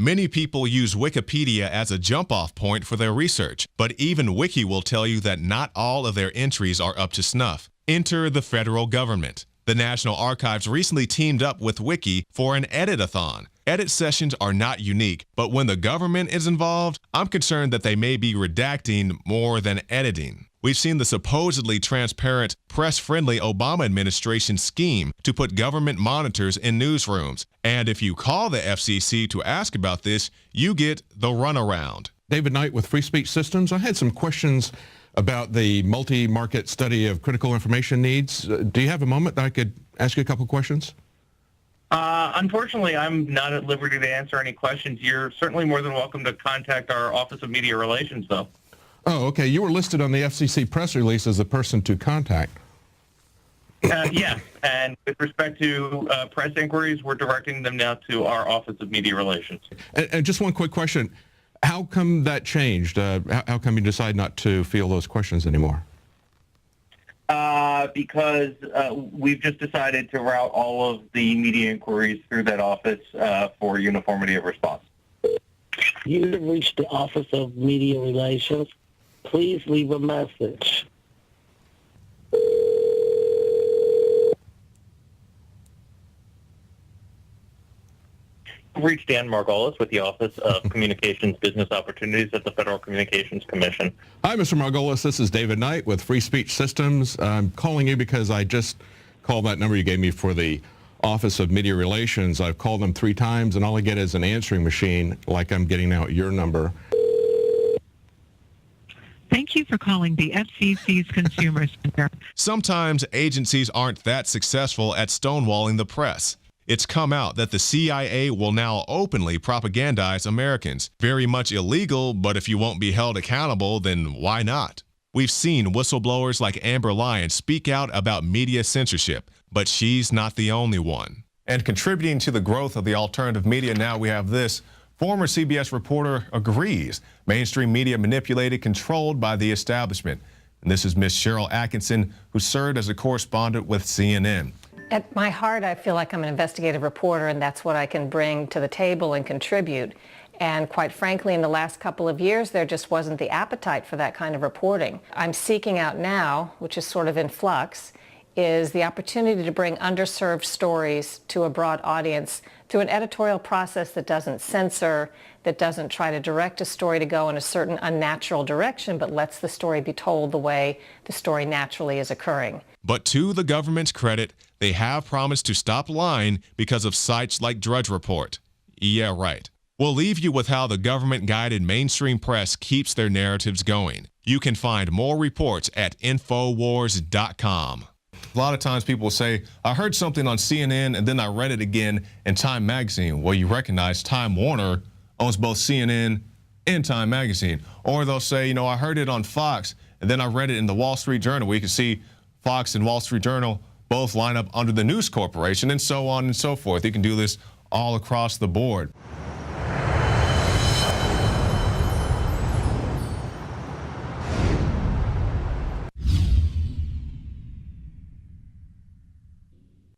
Many people use Wikipedia as a jump-off point for their research, but even Wiki will tell you that not all of their entries are up to snuff. Enter the federal government. The National Archives recently teamed up with Wiki for an edit-a-thon. Edit sessions are not unique, but when the government is involved, I'm concerned that they may be redacting more than editing. We've seen the supposedly transparent, press-friendly Obama administration scheme to put government monitors in newsrooms. And if you call the FCC to ask about this, you get the runaround. David Knight with Free Speech Systems. I had some questions about the multi-market study of critical information needs. Do you have a moment that I could ask you a couple questions? Unfortunately, I'm not at liberty to answer any questions. You're certainly more than welcome to contact our Office of Media Relations, though. Oh, okay. You were listed on the FCC press release as the person to contact. Yes, and with respect to press inquiries, we're directing them now to our Office of Media Relations. And just one quick question. How come that changed? How come you decide not to field those questions anymore? Because we've just decided to route all of the media inquiries through that office for uniformity of response. You have reached the Office of Media Relations. Please leave a message. I've reached Dan Margolis with the Office of Communications Business Opportunities at the Federal Communications Commission. Hi, Mr. Margolis. This is David Knight with Free Speech Systems. I'm calling you because I just called that number you gave me for the Office of Media Relations. I've called them 3 times, and all I get is an answering machine like I'm getting now your number. Thank you for calling the FCC's Consumer Center. Sometimes agencies aren't that successful at stonewalling the press. It's come out that the CIA will now openly propagandize Americans. Very much illegal, but if you won't be held accountable, then why not? We've seen whistleblowers like Amber Lyons speak out about media censorship, but she's not the only one. And contributing to the growth of the alternative media, now we have this. Former CBS reporter agrees mainstream media manipulated, controlled by the establishment. And this is Miss Cheryl Atkinson, who served as a correspondent with CNN. At my heart, I feel like I'm an investigative reporter, and that's what I can bring to the table and contribute. And quite frankly, in the last couple of years, there just wasn't the appetite for that kind of reporting. I'm seeking out now, which is sort of in flux, is the opportunity to bring underserved stories to a broad audience through an editorial process that doesn't censor, that doesn't try to direct a story to go in a certain unnatural direction, but lets the story be told the way the story naturally is occurring. But to the government's credit, they have promised to stop lying because of sites like Drudge Report. Yeah, right. We'll leave you with how the government-guided mainstream press keeps their narratives going. You can find more reports at INFOWARS.com. A lot of times people will say, I heard something on CNN and then I read it again in Time Magazine. Well, you recognize Time Warner owns both CNN and Time Magazine. Or they'll say, you know, I heard it on Fox and then I read it in the Wall Street Journal. We can see Fox and Wall Street Journal both line up under the News Corporation, and so on and so forth. You can do this all across the board.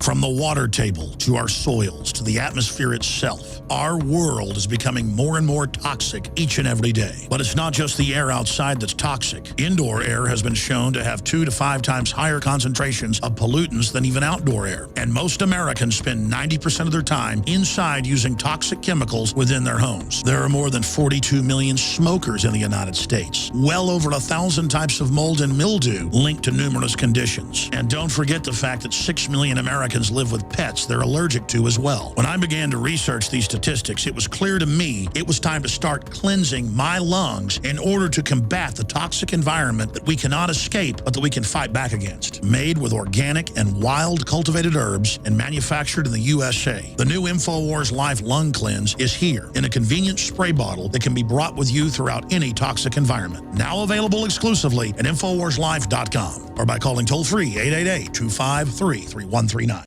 From the water table to our soils to the atmosphere itself, our world is becoming more and more toxic each and every day. But it's not just the air outside that's toxic. Indoor air has been shown to have 2 to 5 times higher concentrations of pollutants than even outdoor air. And most Americans spend 90% of their time inside using toxic chemicals within their homes. There are more than 42 million smokers in the United States. Well over 1,000 types of mold and mildew linked to numerous conditions. And don't forget the fact that 6 million Americans live with pets they're allergic to as well. When I began to research these statistics, it was clear to me it was time to start cleansing my lungs in order to combat the toxic environment that we cannot escape, but that we can fight back against. Made with organic and wild cultivated herbs and manufactured in the USA, the new INFOWARS Life Lung Cleanse is here in a convenient spray bottle that can be brought with you throughout any toxic environment. Now available exclusively at INFOWarsLife.com or by calling toll-free 888-253-3139.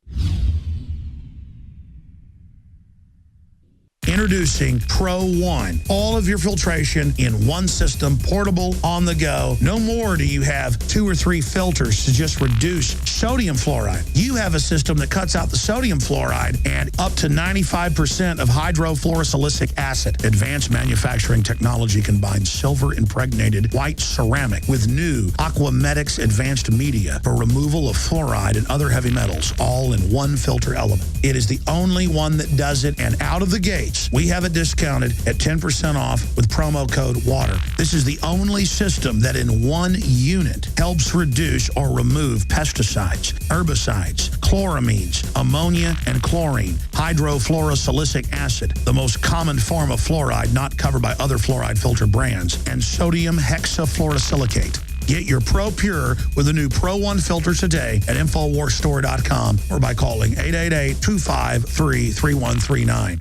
Introducing Pro One. All of your filtration in one system, portable, on the go. No more do you have 2 or 3 filters to just reduce sodium fluoride. You have a system that cuts out the sodium fluoride and up to 95% of hydrofluorosilicic acid. Advanced manufacturing technology combines silver-impregnated white ceramic with new Aquamedics advanced media for removal of fluoride and other heavy metals, all in one filter element. It is the only one that does it, and out of the gates, we have it discounted at 10% off with promo code WATER. This is the only system that in one unit helps reduce or remove pesticides, herbicides, chloramines, ammonia, and chlorine, hydrofluorosilicic acid, the most common form of fluoride not covered by other fluoride filter brands, and sodium hexafluorosilicate. Get your Pro Pure with the new Pro One filter today at InfoWarsStore.com or by calling 888-253-3139.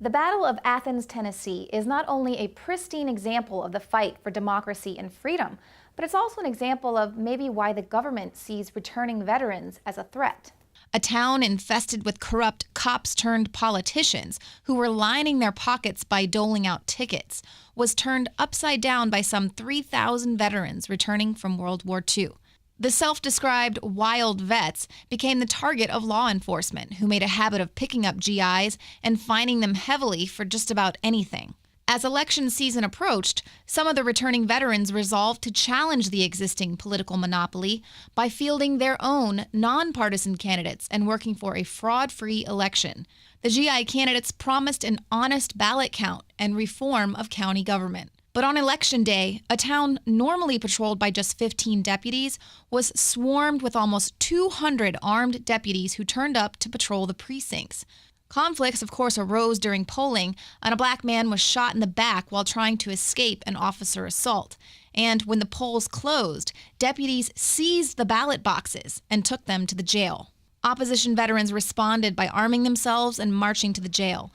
The Battle of Athens, Tennessee is not only a pristine example of the fight for democracy and freedom, but it's also an example of maybe why the government sees returning veterans as a threat. A town infested with corrupt cops-turned-politicians who were lining their pockets by doling out tickets was turned upside down by some 3,000 veterans returning from World War II. The self-described wild vets became the target of law enforcement, who made a habit of picking up GIs and fining them heavily for just about anything. As election season approached, some of the returning veterans resolved to challenge the existing political monopoly by fielding their own nonpartisan candidates and working for a fraud-free election. The GI candidates promised an honest ballot count and reform of county government. But on Election Day, a town normally patrolled by just 15 deputies was swarmed with almost 200 armed deputies who turned up to patrol the precincts. Conflicts, of course, arose during polling, and a black man was shot in the back while trying to escape an officer assault. And when the polls closed, deputies seized the ballot boxes and took them to the jail. Opposition veterans responded by arming themselves and marching to the jail.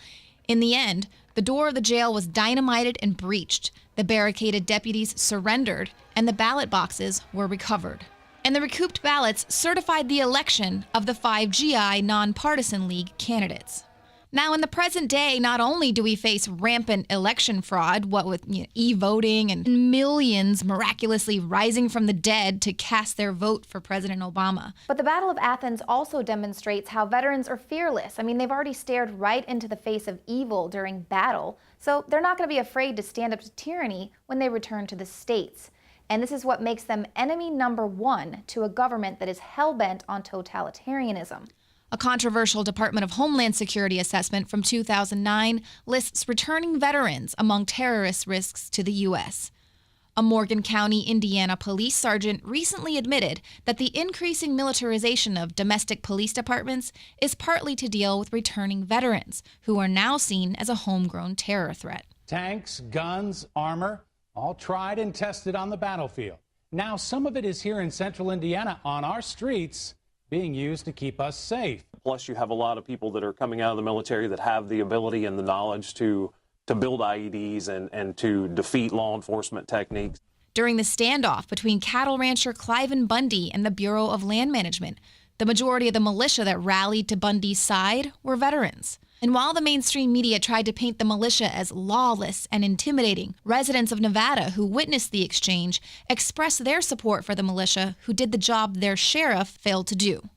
In the end, the door of the jail was dynamited and breached. The barricaded deputies surrendered, and the ballot boxes were recovered. And the recouped ballots certified the election of the 5 GI nonpartisan league candidates. Now, in the present day, not only do we face rampant election fraud, what with e-voting and millions miraculously rising from the dead to cast their vote for President Obama, but the Battle of Athens also demonstrates how veterans are fearless. I mean, they've already stared right into the face of evil during battle, so they're not going to be afraid to stand up to tyranny when they return to the States. And this is what makes them enemy number one to a government that is hell-bent on totalitarianism. A controversial Department of Homeland Security assessment from 2009 lists returning veterans among terrorist risks to the U.S. A Morgan County, Indiana police sergeant recently admitted that the increasing militarization of domestic police departments is partly to deal with returning veterans, who are now seen as a homegrown terror threat. Tanks, guns, armor, all tried and tested on the battlefield. Now some of it is here in central Indiana on our streets, being used to keep us safe. Plus, you have a lot of people that are coming out of the military that have the ability and the knowledge to build IEDs and to defeat law enforcement techniques. During the standoff between cattle rancher Cliven Bundy and the Bureau of Land Management, the majority of the militia that rallied to Bundy's side were veterans. And while the mainstream media tried to paint the militia as lawless and intimidating, residents of Nevada who witnessed the exchange expressed their support for the militia, who did the job their sheriff failed to do.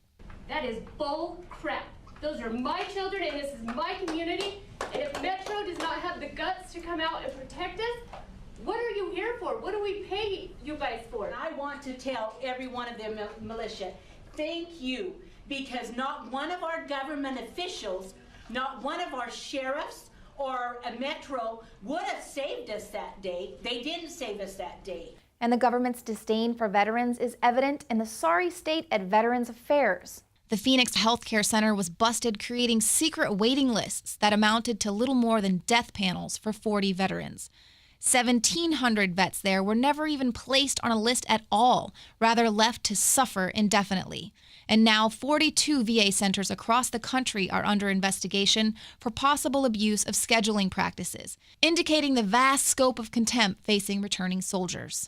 That is bull crap. Those are my children and this is my community. And if Metro does not have the guts to come out and protect us, what are you here for? What do we pay you guys for? And I want to tell every one of them militia, thank you, because not one of our government officials, not one of our sheriffs or a Metro would have saved us that day. They didn't save us that day. And the government's disdain for veterans is evident in the sorry state at Veterans Affairs. The Phoenix Healthcare Center was busted creating secret waiting lists that amounted to little more than death panels for 40 veterans. 1,700 vets there were never even placed on a list at all, rather left to suffer indefinitely. And now 42 VA centers across the country are under investigation for possible abuse of scheduling practices, indicating the vast scope of contempt facing returning soldiers.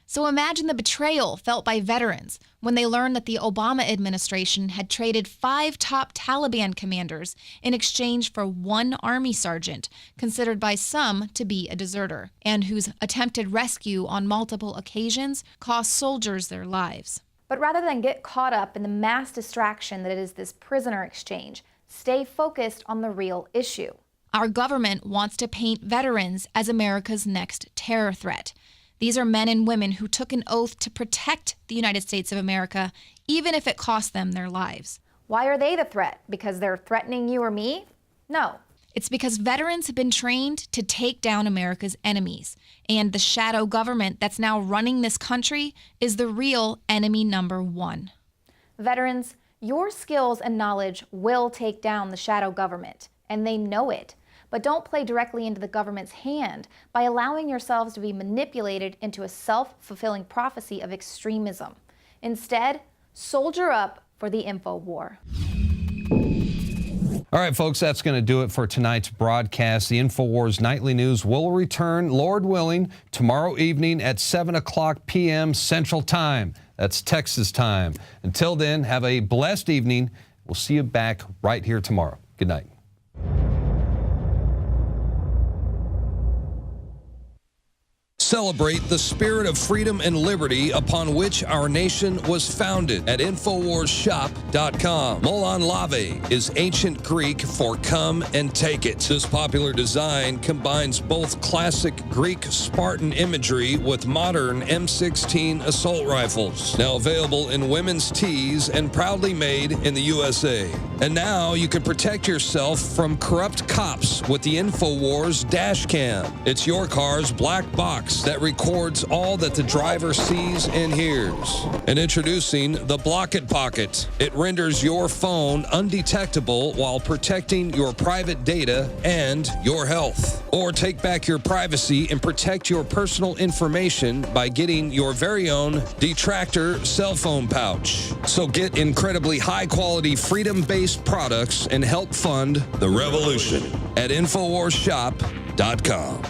So imagine the betrayal felt by veterans when they learned that the Obama administration had traded 5 top Taliban commanders in exchange for 1 Army sergeant, considered by some to be a deserter, and whose attempted rescue on multiple occasions cost soldiers their lives. But rather than get caught up in the mass distraction that is this prisoner exchange, stay focused on the real issue. Our government wants to paint veterans as America's next terror threat. These are men and women who took an oath to protect the United States of America, even if it cost them their lives. Why are they the threat? Because they're threatening you or me? No. It's because veterans have been trained to take down America's enemies, and the shadow government that's now running this country is the real enemy number 1. Veterans, your skills and knowledge will take down the shadow government, and they know it. But don't play directly into the government's hand by allowing yourselves to be manipulated into a self-fulfilling prophecy of extremism. Instead, soldier up for the info war. All right, folks, that's going to do it for tonight's broadcast. The InfoWars Nightly News will return, Lord willing, tomorrow evening at 7 o'clock p.m. Central Time. That's Texas time. Until then, have a blessed evening. We'll see you back right here tomorrow. Good night. Celebrate the spirit of freedom and liberty upon which our nation was founded at InfoWarsShop.com. Molon Lave is ancient Greek for come and take it. This popular design combines both classic Greek Spartan imagery with modern M16 assault rifles. Now available in women's tees and proudly made in the USA. And now you can protect yourself from corrupt cops with the InfoWars dash cam. It's your car's black box that records all that the driver sees and hears. And introducing the Block It Pocket. It renders your phone undetectable while protecting your private data and your health. Or take back your privacy and protect your personal information by getting your very own Detractor cell phone pouch. So get incredibly high-quality, freedom-based products and help fund the revolution at InfoWarsShop.com.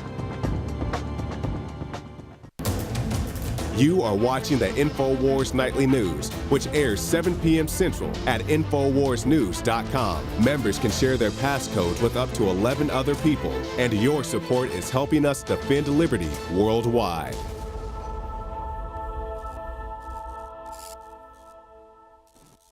You are watching the InfoWars Nightly News, which airs 7 p.m. Central at InfoWarsNews.com. Members can share their passcodes with up to 11 other people, and your support is helping us defend liberty worldwide.